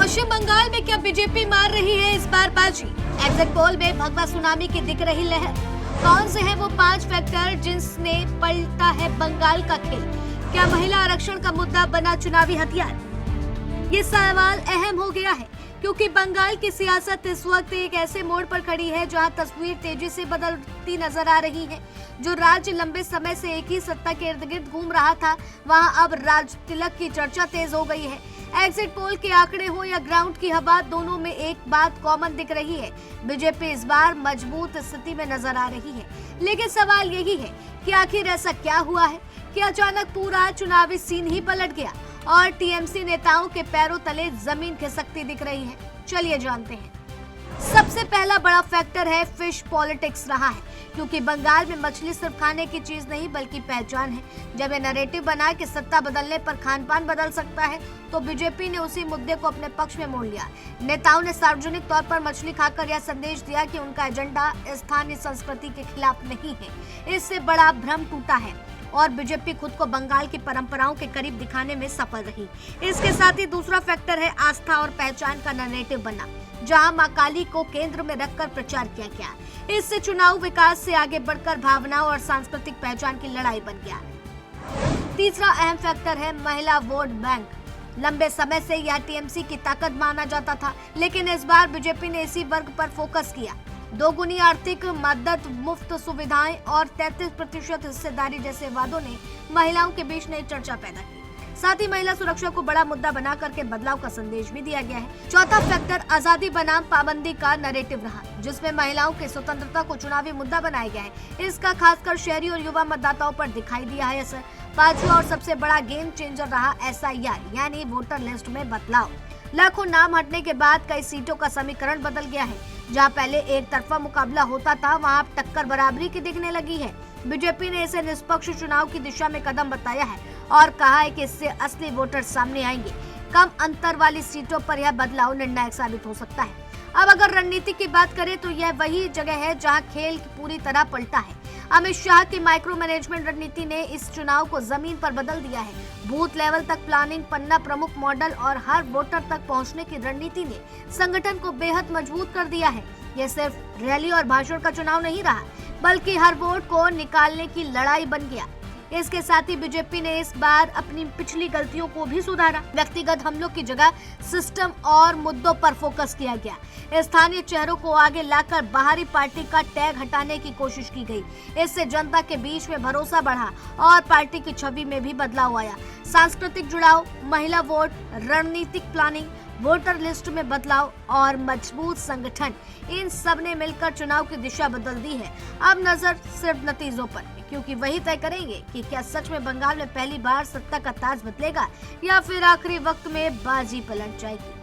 पश्चिम बंगाल में क्या बीजेपी मार रही है इस बार बाजी? एग्जिट पोल में भगवा सुनामी की दिख रही लहर। कौन से हैं वो 5 फैक्टर जिनसे पलटा है बंगाल का खेल? क्या महिला आरक्षण का मुद्दा बना चुनावी हथियार? ये सवाल अहम हो गया है क्योंकि बंगाल की सियासत इस वक्त एक ऐसे मोड़ पर खड़ी है जहां तस्वीर तेजी से बदलती नजर आ रही है। जो राज्य लंबे समय से एक ही सत्ता के इर्द गिर्द घूम रहा था, वहां अब राज तिलक की चर्चा तेज हो गई है। एग्जिट पोल के आंकड़े हो या ग्राउंड की हवा, दोनों में एक बात कॉमन दिख रही है। बीजेपी इस बार मजबूत स्थिति में नजर आ रही है। लेकिन सवाल यही है कि आखिर ऐसा क्या हुआ है कि अचानक पूरा चुनावी सीन ही पलट गया और टीएमसी नेताओं के पैरों तले जमीन खिसकती दिख रही है। चलिए जानते हैं। सबसे पहला बड़ा फैक्टर है फिश पॉलिटिक्स रहा है, क्योंकि बंगाल में मछली सिर्फ खाने की चीज नहीं बल्कि पहचान है। जब ये नैरेटिव बना कि सत्ता बदलने पर खान पान बदल सकता है, तो बीजेपी ने उसी मुद्दे को अपने पक्ष में मोड़ लिया। नेताओं ने सार्वजनिक तौर पर मछली खाकर यह संदेश दिया कि उनका एजेंडा स्थानीय संस्कृति के खिलाफ नहीं है। इससे बड़ा भ्रम टूटा है और बीजेपी खुद को बंगाल की परंपराओं के करीब दिखाने में सफल रही। इसके साथ ही दूसरा फैक्टर है आस्था और पहचान का नैरेटिव बना, जहां मां काली को केंद्र में रखकर प्रचार किया गया। इससे चुनाव विकास से आगे बढ़कर भावनाओं और सांस्कृतिक पहचान की लड़ाई बन गया। तीसरा अहम फैक्टर है महिला वोट बैंक। लंबे समय से यह टीएमसी की ताकत माना जाता था, लेकिन इस बार बीजेपी ने इसी वर्ग पर फोकस किया। दोगुनी आर्थिक मदद, मुफ्त सुविधाएं और 33% हिस्सेदारी जैसे वादों ने महिलाओं के बीच नई चर्चा पैदा की। साथ ही महिला सुरक्षा को बड़ा मुद्दा बना करके बदलाव का संदेश भी दिया गया है। चौथा फैक्टर आजादी बनाम पाबंदी का नैरेटिव रहा, जिसमें महिलाओं की स्वतंत्रता को चुनावी मुद्दा बनाया गया है। इसका खासकर शहरी और युवा मतदाताओं पर दिखाई दिया है असर। पांचवा और सबसे बड़ा गेम चेंजर रहा SIR यानी वोटर लिस्ट में बदलाव। लाखों नाम हटने के बाद कई सीटों का समीकरण बदल गया है। जहां पहले एक तरफा मुकाबला होता था, वहां अब टक्कर बराबरी की दिखने लगी है। बीजेपी ने इसे निष्पक्ष चुनाव की दिशा में कदम बताया है और कहा है कि इससे असली वोटर सामने आएंगे। कम अंतर वाली सीटों पर यह बदलाव निर्णायक साबित हो सकता है। अब अगर रणनीति की बात करें तो यह वही जगह है जहां खेल पूरी तरह पलटा है। अमित शाह की माइक्रो मैनेजमेंट रणनीति ने इस चुनाव को जमीन पर बदल दिया है। बूथ लेवल तक प्लानिंग, पन्ना प्रमुख मॉडल और हर वोटर तक पहुंचने की रणनीति ने संगठन को बेहद मजबूत कर दिया है। यह सिर्फ रैली और भाषण का चुनाव नहीं रहा, बल्कि हर वोट को निकालने की लड़ाई बन गया। इसके साथ ही बीजेपी ने इस बार अपनी पिछली गलतियों को भी सुधारा। व्यक्तिगत हमलों की जगह सिस्टम और मुद्दों पर फोकस किया गया। स्थानीय चेहरों को आगे लाकर बाहरी पार्टी का टैग हटाने की कोशिश की गई। इससे जनता के बीच में भरोसा बढ़ा और पार्टी की छवि में भी बदलाव आया। सांस्कृतिक जुड़ाव, महिला वोट, रणनीतिक प्लानिंग, वोटर लिस्ट में बदलाव और मजबूत संगठन, इन सब ने मिलकर चुनाव की दिशा बदल दी है। अब नजर सिर्फ नतीजों पर है, क्योंकि वही तय करेंगे कि क्या सच में बंगाल में पहली बार सत्ता का ताज बदलेगा या फिर आखिरी वक्त में बाजी पलट जाएगी।